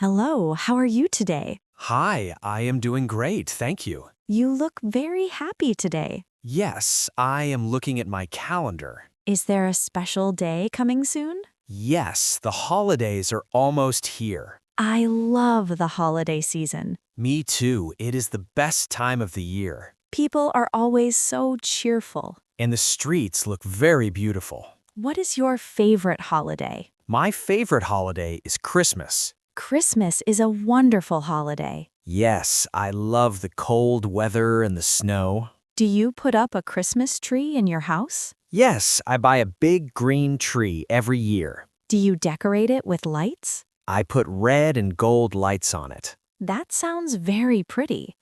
Hello, how are you today? Hi, I am doing great, thank you. You look very happy today. Yes, I am looking at my calendar. Is there a special day coming soon? Yes, the holidays are almost here. I love the holiday season. Me too, it is the best time of the year. People are always so cheerful. And the streets look very beautiful. What is your favorite holiday? My favorite holiday is Christmas. Christmas is a wonderful holiday. Yes, I love the cold weather and the snow. Do you put up a Christmas tree in your house? Yes, I buy a big green tree every year. Do you decorate it with lights? I put red and gold lights on it. That sounds very pretty.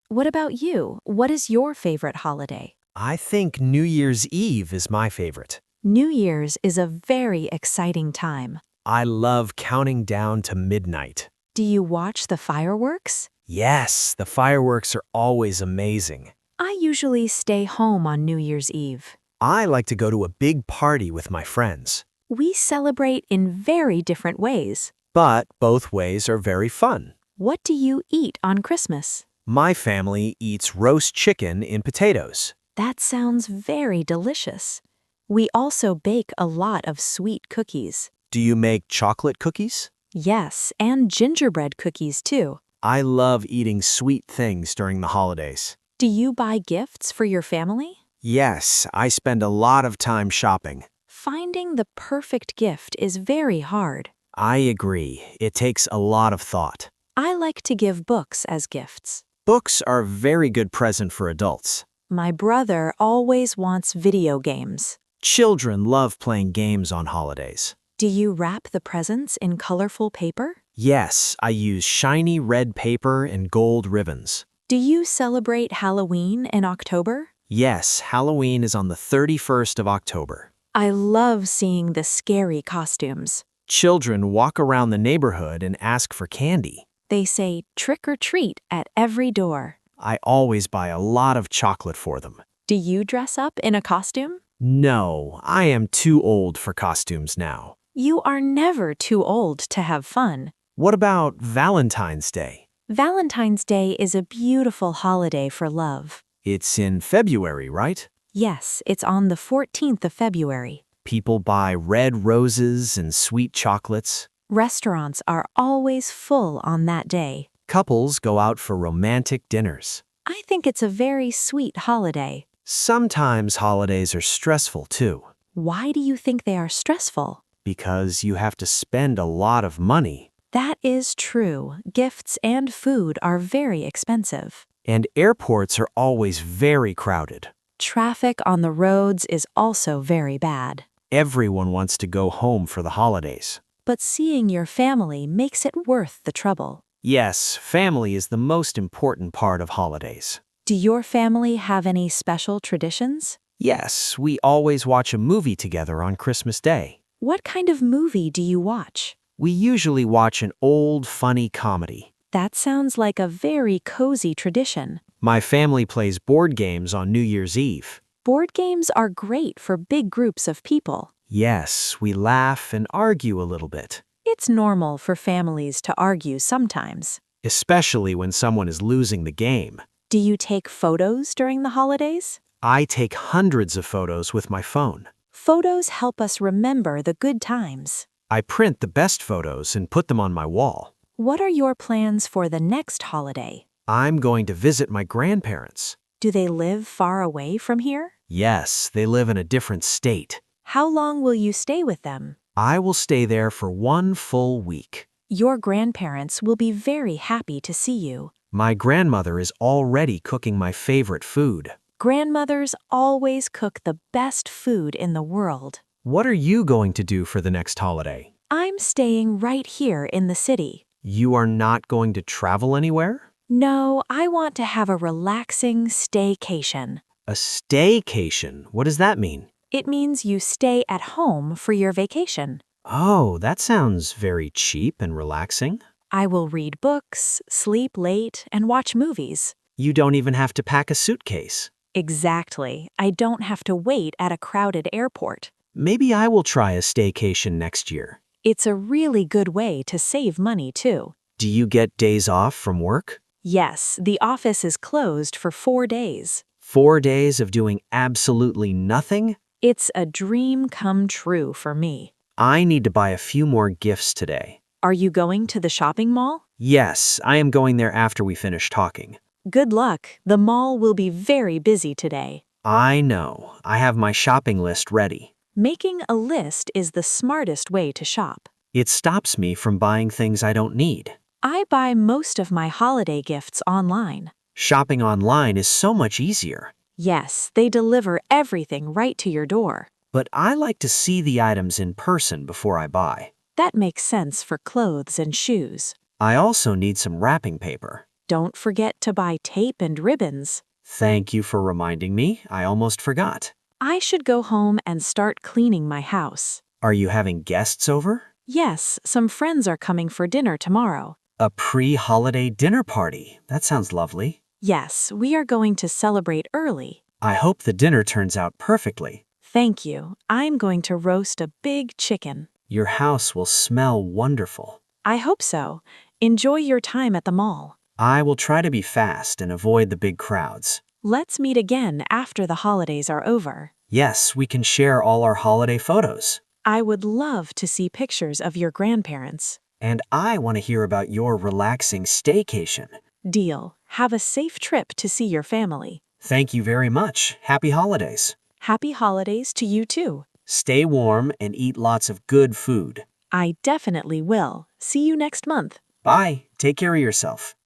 What about you? What is your favorite holiday? I think New Year's Eve is my favorite. New Year's is a very exciting time. I love counting down to midnight. Do you watch the fireworks? Yes, the fireworks are always amazing. I usually stay home on New Year's Eve. I like to go to a big party with my friends. We celebrate in very different ways. But both ways are very fun. What do you eat on Christmas? My family eats roast chicken in potatoes. That sounds very delicious. We also bake a lot of sweet cookies. Do you make chocolate cookies? Yes, and gingerbread cookies too. I love eating sweet things during the holidays. Do you buy gifts for your family? Yes, I spend a lot of time shopping. Finding the perfect gift is very hard. I agree. It takes a lot of thought. I like to give books as gifts. Books are a very good present for adults. My brother always wants video games. Children love playing games on holidays. Do you wrap the presents in colorful paper? Yes, I use shiny red paper and gold ribbons. Do you celebrate Halloween in October? Yes, Halloween is on the 31st of October. I love seeing the scary costumes. Children walk around the neighborhood and ask for candy. They say trick or treat at every door. I always buy a lot of chocolate for them. Do you dress up in a costume? No, I am too old for costumes now. You are never too old to have fun. What about Valentine's Day? Valentine's Day is a beautiful holiday for love. It's in February, right? Yes, it's on the 14th of February. People buy red roses and sweet chocolates. Restaurants are always full on that day. Couples go out for romantic dinners. I think it's a very sweet holiday. Sometimes holidays are stressful too, Why do you think they are stressful? because you have to spend a lot of money. That is true. Gifts and food are very expensive. And airports are always very crowded. Traffic on the roads is also very bad. Everyone wants to go home for the holidays. But seeing your family makes it worth the trouble. Yes, family is the most important part of holidays. Do your family have any special traditions? Yes, we always watch a movie together on Christmas Day. What kind of movie do you watch? We usually watch an old, funny comedy. That sounds like a very cozy tradition. My family plays board games on New Year's Eve. Board games are great for big groups of people. Yes, we laugh and argue a little bit, It's normal for families to argue sometimes. especially when someone is losing the game. Do you take photos during the holidays? I take hundreds of photos with my phone. Photos help us remember the good times. I print the best photos and put them on my wall. What are your plans for the next holiday? I'm going to visit my grandparents. Do they live far away from here? Yes, they live in a different state. How long will you stay with them? I will stay there for 1 full week. Your grandparents will be very happy to see you. My grandmother is already cooking my favorite food. Grandmothers always cook the best food in the world. What are you going to do for the next holiday? I'm staying right here in the city. You are not going to travel anywhere? No, I want to have a relaxing staycation. A staycation? What does that mean? It means you stay at home for your vacation. Oh, that sounds very cheap and relaxing. I will read books, sleep late, and watch movies. You don't even have to pack a suitcase. Exactly. I don't have to wait at a crowded airport. Maybe I will try a staycation next year. It's a really good way to save money, too. Do you get days off from work? Yes, the office is closed for 4 days. 4 days of doing absolutely nothing? It's a dream come true for me. I need to buy a few more gifts today. Are you going to the shopping mall? Yes, I am going there after we finish talking. Good luck. The mall will be very busy today. I know. I have my shopping list ready. Making a list is the smartest way to shop. It stops me from buying things I don't need. I buy most of my holiday gifts online. Shopping online is so much easier. Yes, they deliver everything right to your door. But I like to see the items in person before I buy. That makes sense for clothes and shoes. I also need some wrapping paper. Don't forget to buy tape and ribbons. Thank you for reminding me. I almost forgot. I should go home and start cleaning my house. Are you having guests over? Yes, some friends are coming for dinner tomorrow. A pre-holiday dinner party. That sounds lovely. Yes, we are going to celebrate early. I hope the dinner turns out perfectly. Thank you. I'm going to roast a big chicken. Your house will smell wonderful. I hope so. Enjoy your time at the mall. I will try to be fast and avoid the big crowds. Let's meet again after the holidays are over. Yes, we can share all our holiday photos. I would love to see pictures of your grandparents. And I want to hear about your relaxing staycation. Deal. Have a safe trip to see your family. Thank you very much. Happy holidays. Happy holidays to you too. Stay warm and eat lots of good food. I definitely will. See you next month. Bye. Take care of yourself.